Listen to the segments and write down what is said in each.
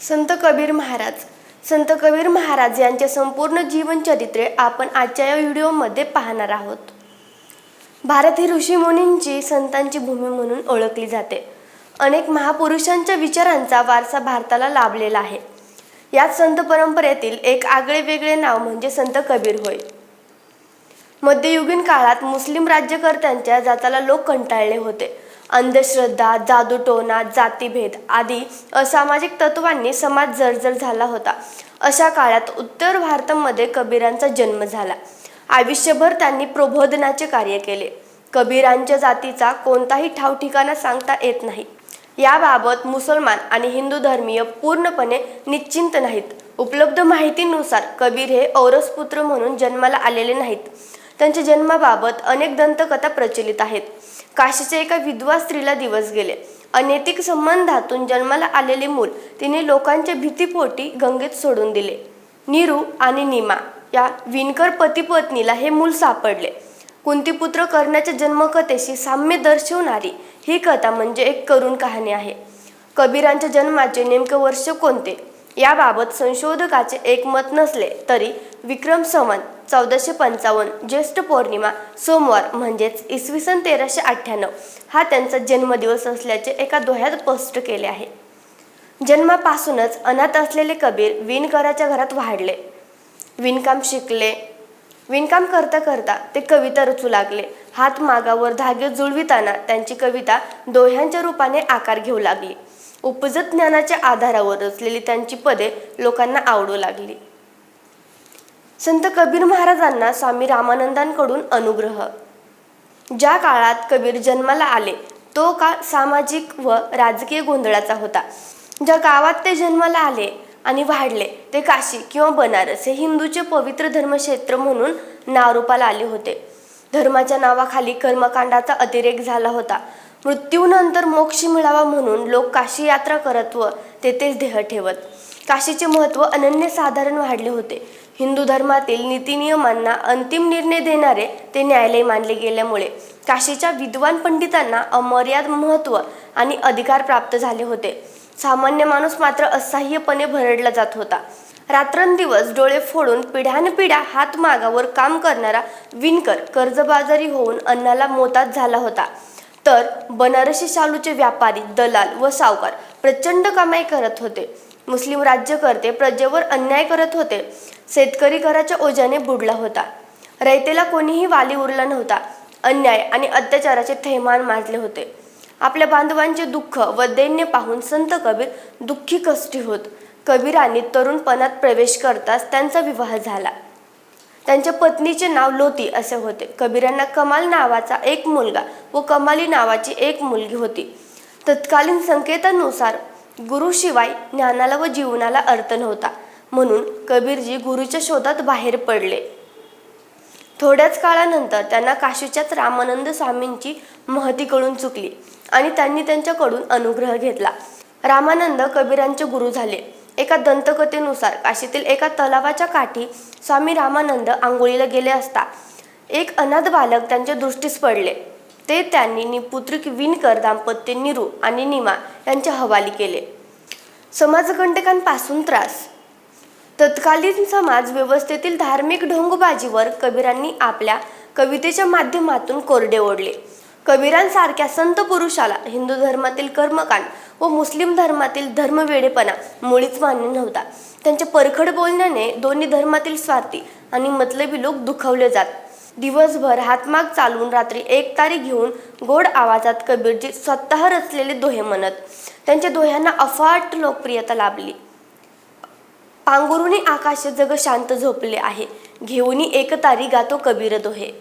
संत कबीर महाराज. संत कबीर महाराज यांचे संपूर्ण जीवनचरित्रे आपण आजच्या या व्हिडिओमध्ये पाहणार आहोत. भारत ही ऋषीमुनींची संतांची भूमी म्हणून ओळखली जाते. अनेक महापुरुषांच्या विचारांचा वारसा भारताला लाभलेला आहे. याच संत परंपरेतील एक आगळे वेगळे नाव म्हणजे संत कबीर होय. मध्ययुगीन काळात मुस्लिम राज्यकर्त्यांच्या जाचाला लोक कंटाळले होते. अंधश्रद्धा, जादूटोणा, जातीभेद आदी असामाजिक तत्वांनी समाज जर्जर झाला होता. अशा काळात उत्तर भारतामध्ये कबीरांचा जन्म झाला. आयुष्यभर त्यांनी प्रबोधनाचे कार्य केले. कबीरांच्या जातीचा कोणताही ठावठिकाणा सांगता येत नाही. याबाबत मुसलमान आणि हिंदू धर्मीय पूर्णपणे निश्चिंत नाहीत. उपलब्ध माहितीनुसार कबीर हे औरस पुत्र म्हणून जन्माला आलेले नाहीत. त्यांच्या जन्माबाबत अनेक दंतकथा प्रचलित आहेत. काशीच्या एका विधवा स्त्रीला दिवस गेले. अनैतिक संबंधातून जन्माला आलेले मूल तिने लोकांच्या भीतीपोटी गंगेत सोडून दिले. नीरू आणि नीमा या विणकर पतीपत्नीला हे मूल सापडले. कुंतीपुत्र कर्णाच्या जन्मकथेशी साम्य दर्शवणारी ही कथा म्हणजे एक करुण कहाणी आहे. कबीरांच्या जन्माचे नेमके वर्ष कोणते याबाबत संशोधकाचे एकमत नसले तरी विक्रम संवत 1455 ज्येष्ठ पौर्णिमा सोमवार म्हणजेच इसवी सन 1398 हा त्यांचा जन्मदिवस असल्याचे एका दोह्यात स्पष्ट केले आहे. जन्मापासूनच अनाथ असलेले कबीर विणकराच्या घरात वाढले. विणकाम शिकले. विणकाम करता करता ते कविता रचू लागले. हात मागावर धागे जुळविताना त्यांची कविता दोह्यांच्या रूपाने आकार घेऊ लागली. उपजत ज्ञानाच्या आधारावर रचलेली त्यांची पदे लोकांना आवडू लागली. संत कबीर महाराजांना स्वामी रामानंदांकडून अनुग्रह. ज्या काळात कबीर जन्माला आले तो काळ सामाजिक व राजकीय गोंधळाचा होता. ज्या गावात ते जन्माला आले आणि वाढले ते काशी किंवा बनारस हे हिंदूचे पवित्र धर्मक्षेत्र म्हणून नावारूपाला आले होते. धर्माच्या नावाखाली कर्मकांडाचा अतिरेक झाला होता. मृत्यूनंतर मोक्ष मिळावा म्हणून लोक काशी यात्रा करत व तेथेच देह ठेवत. काशीचे महत्त्व अनन्यसाधारण वाढले होते. हिंदू धर्मातील नीतिनियमांना अंतिम निर्णय देणारे ते न्यायालय मानले गेल्यामुळे काशीच्या विद्वान पंडितांना अमर्याद महत्त्व आणि अधिकार प्राप्त झाले होते. सामान्य माणूस मात्र असह्यपणे भरडला जात होता. रात्रंदिवस डोळे फोडून पिढ्यानपिढ्या हात मागावर काम करणारा विणकर कर्जबाजारी होऊन अन्नाला मोताद झाला होता. तर बनारसी शालूचे व्यापारी, दलाल व सावकार प्रचंड कमाई करत होते. मुस्लिम राज्यकर्ते प्रजेवर अन्याय करत होते. शेतकरी कराच्या ओझ्याने बुडला होता. रयतेला कोणीही वाली उरला नव्हता. अन्याय आणि अत्याचाराचे थैमान माजले होते. आपल्या बांधवांचे दुःख व दैन्य पाहून संत कबीर दुःखी कष्टी होत. कबीरांनी तरुणपणात प्रवेश करताच त्यांचा विवाह झाला. त्यांच्या पत्नीचे नाव लोती असे होते. कबीरांना कमाल नावाचा एक मुलगा व कमाली नावाची एक मुलगी होती. तत्कालीन संकेतानुसार गुरुशिवाय ज्ञानाला व जीवनाला अर्थ नव्हता. म्हणून कबीरजी गुरुच्या शोधात बाहेर पडले. थोड्याच काळानंतर त्यांना काशीच्याच रामानंद स्वामींची महती कळून चुकली आणि त्यांनी त्यांच्याकडून अनुग्रह घेतला. रामानंद कबीरांचे गुरु झाले. एका दंतकथेनुसार काशीतील एका तलावाच्या काठी स्वामी रामानंद आंघोळीला गेले असता एक अनाथ बालक त्यांच्या दृष्टीस पडले. ते त्यांनी निपुत्रिक विणकर दाम्पत्य नीरू आणि नीमा यांच्या हवाली केले. समाजकंटकांपासून त्रास. तत्कालीन समाज व्यवस्थेतील धार्मिक ढोंगबाजीवर कबीरांनी आपल्या कवितेच्या माध्यमातून कोरडे ओढले. कबीरांसारख्या संत पुरुषाला हिंदू धर्मातील कर्मकांड व मुस्लिम धर्मातील धर्मवेडेपणा मुळीच मान्य नव्हता. त्यांच्या परखड बोलण्याने दोन्ही धर्मातील स्वार्थी आणि मतलबी लोक दुखावले जात. दिवसभर हातमाग चालवून रात्री एक तारी घेऊन गोड आवाजात कबीरजी स्वतः रचलेले दोहे म्हणत. त्यांच्या दोह्यांना अफाट लोकप्रियता लाभली. पांघरुणी आकाश जग शांत झोपले आहे, घेऊनी एक तारी गातो कबीर दोहे.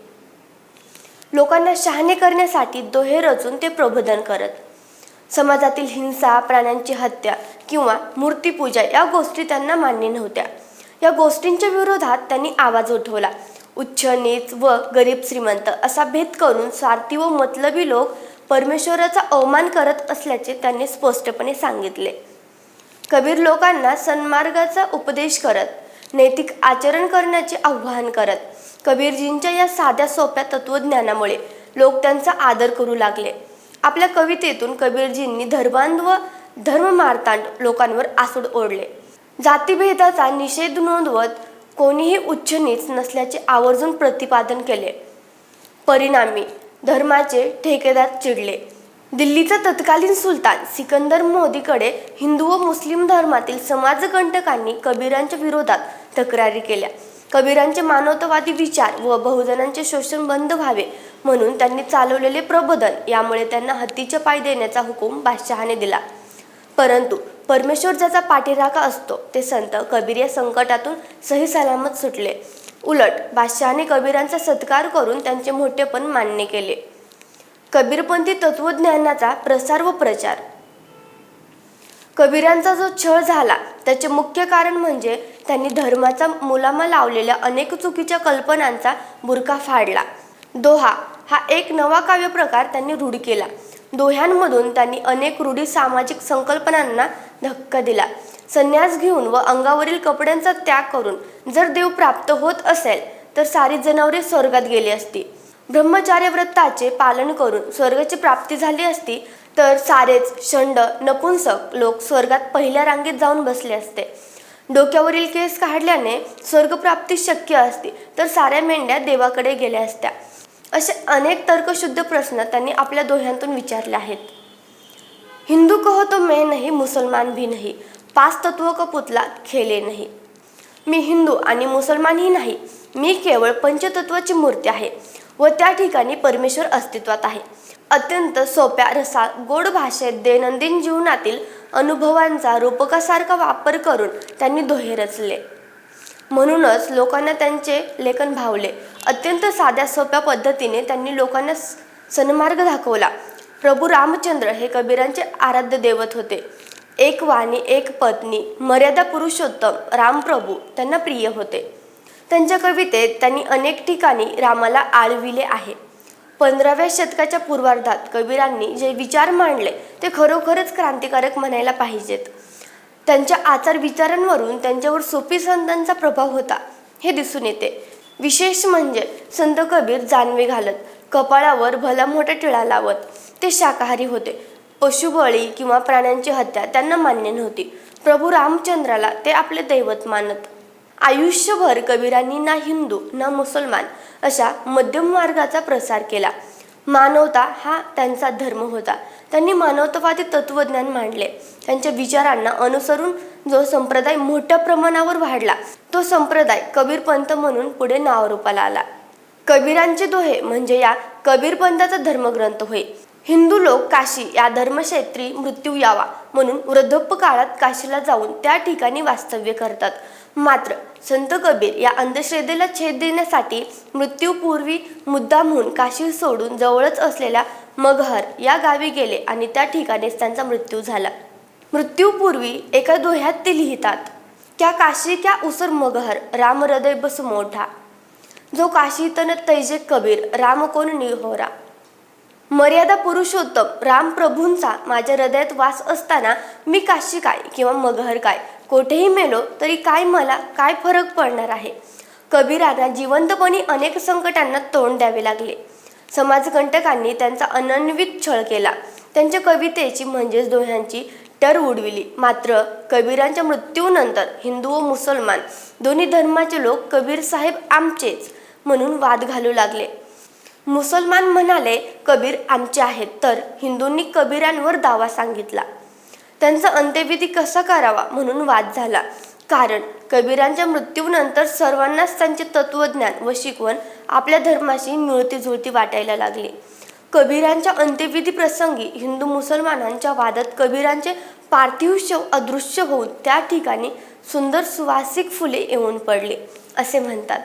लोकांना शहाणे करण्यासाठी दोहे रचून ते प्रबोधन करत. समाजातील हिंसा, प्राण्यांची हत्या किंवा मूर्तीपूजा या गोष्टी त्यांना मान्य नव्हत्या. या गोष्टींच्या विरोधात त्यांनी आवाज उठवला. उच्च नीच व गरीब श्रीमंत असा भेद करून स्वार्थी व मतलबी लोक परमेश्वराचा अवमान करत असल्याचे त्यांनी स्पष्टपणे सांगितले. कबीर लोकांना सन्मार्गाचा उपदेश करत, नैतिक आचरण करण्याचे आवाहन करत. कबीरजींच्या या साध्या सोप्या तत्वज्ञानामुळे लोक त्यांचा आदर करू लागले. आपल्या कवितेतून कबीरजींनी धर्मांध व धर्ममार्तांड लोकांवर आसूड ओढले. जातीभेदाचा निषेध नोंदवत कोणीही उच्च नीच नसल्याचे आवर्जून प्रतिपादन केले. परिणामी धर्माचे ठेकेदार चिडले. दिल्लीचा तत्कालीन सुलतान सिकंदर मोदीकडे हिंदू व मुस्लिम धर्मातील समाजकंटकांनी कबीरांच्या विरोधात तक्रारी केल्या. कबीरांचे मानवतावादी विचार व बहुजनांचे शोषण बंद व्हावे म्हणून त्यांनी चालवलेले प्रबोधन यामुळे त्यांना हत्तीचे पाय देण्याचा हुकूम बादशहाने दिला. परंतु परमेश्वर ज्याचा पाठीराखा असतो ते संत कबीर या संकटातून सही सलामत सुटले. उलट बादशहाने कबीरांचा सत्कार करून त्यांचे मोठेपण मान्य केले. कबीरपंथी तत्वज्ञानाचा प्रसार व प्रचार. कबीरांचा जो छळ झाला त्याचे मुख्य कारण म्हणजे त्यांनी धर्माचा मुलामा लावलेल्या अनेक चुकीच्या कल्पनांचा बुरखा फाडला. दोहा हा एक नवा काव्य प्रकार त्यांनी रूढ केला. दोह्यांमधून त्यांनी अनेक रूढी सामाजिक संकल्पनांना धक्का दिला. संन्यास घेऊन व अंगावरील कपड्यांचा त्याग करून जर देव प्राप्त होत असेल तर सारी जनावरे स्वर्गात गेली असती. ब्रह्मचार्य व्रताचे पालन करून स्वर्गाची प्राप्ती झाली असती तर सारेच षंड नपुंसक लोक स्वर्गात पहिल्या रांगेत जाऊन बसले असते. डोक्यावरील केस काढल्याने स्वर्गप्राप्ती शक्य असती तर साऱ्या मेंढ्या देवाकडे गेल्या असत्या. असे अनेक तर्कशुद्ध प्रश्न त्यांनी आपल्या दोह्यांतून विचारले आहेत. हिंदू कहो तो मैं नहीं, मुसलमान भी नहीं, पाच तत्व का पुतला खेले नाही. मी हिंदू आणि मुसलमानही नाही, मी केवळ पंचतत्वाची मूर्ती आहे व त्या ठिकाणी परमेश्वर अस्तित्वात आहे. अत्यंत सोप्या रसाळ गोड भाषेत दैनंदिन जीवनातील अनुभवांचा रूपकासारखा वापर करून त्यांनी दोहे रचले. म्हणूनच लोकांना त्यांचे लेखन भावले. अत्यंत साध्या सोप्या पद्धतीने त्यांनी लोकांना सन्मार्ग दाखवला. प्रभू रामचंद्र हे कबीरांचे आराध्य दैवत होते. एक वाणी एक पत्नी मर्यादा पुरुषोत्तम रामप्रभू त्यांना प्रिय होते. त्यांच्या कवितेत त्यांनी अनेक ठिकाणी रामाला आळविले आहे. 15व्या शतकाच्या पूर्वार्धात कबीरांनी जे विचार मांडले ते खरोखरच क्रांतिकारक म्हणायला पाहिजेत. त्यांच्या आचार विचारांवरून त्यांच्यावर सोपी संतांचा प्रभाव होता हे दिसून येते. विशेष म्हणजे संत कबीर जानवे घालत, कपाळावर भला मोठा टिळा लावत. ते शाकाहारी होते. पशुबळी किंवा प्राण्यांची हत्या त्यांना मान्य नव्हती. प्रभू रामचंद्राला ते आपले दैवत मानत. आयुष्यभर कबीरांनी ना हिंदू ना मुसलमान अशा मध्यम मार्गाचा प्रसार केला. मानवता हा त्यांचा धर्म होता. त्यांनी मानवतावादी तत्वज्ञान मांडले. त्यांच्या विचारांना अनुसरून जो संप्रदाय मोठ्या प्रमाणावर वाढला तो संप्रदाय कबीरपंथ म्हणून पुढे नावारूपाला आला. कबीरांचे दोहे म्हणजे या कबीरपंथाचा धर्मग्रंथ होय. हिंदू लोक काशी या धर्मक्षेत्री मृत्यू यावा म्हणून वृद्धाप्य काळात काशीला जाऊन त्या ठिकाणी वास्तव्य करतात. मात्र संत कबीर या अंधश्रद्धेला छेद देण्यासाठी मृत्यूपूर्वी मुद्दामहून काशी सोडून जवळच असलेल्या मगहर या गावी गेले आणि त्या ठिकाणीच त्यांचा मृत्यू झाला. मृत्यूपूर्वी एका दोह्यात ते लिहितात, क्या काशी क्या उसर मगहर, राम हृदय बस मोठा, जो काशी तन तैजे कबीर, राम कोण निहोरा. मर्यादा पुरुषोत्तम राम प्रभूंचा माझ्या हृदयात वास असताना मी काशी काय किंवा मगहर काय, कोठेही मेलो तरी काय मला काय फरक पडणार आहे. कबीरांना जिवंतपणी अनेक संकटांना तोंड द्यावे लागले. समाजकंटकांनी त्यांचा अनन्वित छळ केला. त्यांच्या कवितेची म्हणजेच दोह्यांची टर उडविली. मात्र कबीरांच्या मृत्यूनंतर हिंदू व मुसलमान दोन्ही धर्माचे लोक कबीर साहेब आमचेच म्हणून वाद घालू लागले. मुसलमान म्हणाले कबीर आमचे आहेत, तर हिंदूंनी कबीरांवर दावा सांगितला. त्यांचा अंत्यविधी कसा करावा म्हणून वाद झाला. कारण कबीरांच्या मृत्यूनंतर सर्वांनाच त्यांचे तत्वज्ञान व शिकवण आपल्या धर्माशी मिळती जुळती वाटायला लागली. कबीरांच्या अंत्यविधी प्रसंगी हिंदू मुसलमानांच्या वादात कबीरांचे पार्थिव शव अदृश्य होऊन त्या ठिकाणी सुंदर सुवासिक फुले येऊन पडले असे म्हणतात.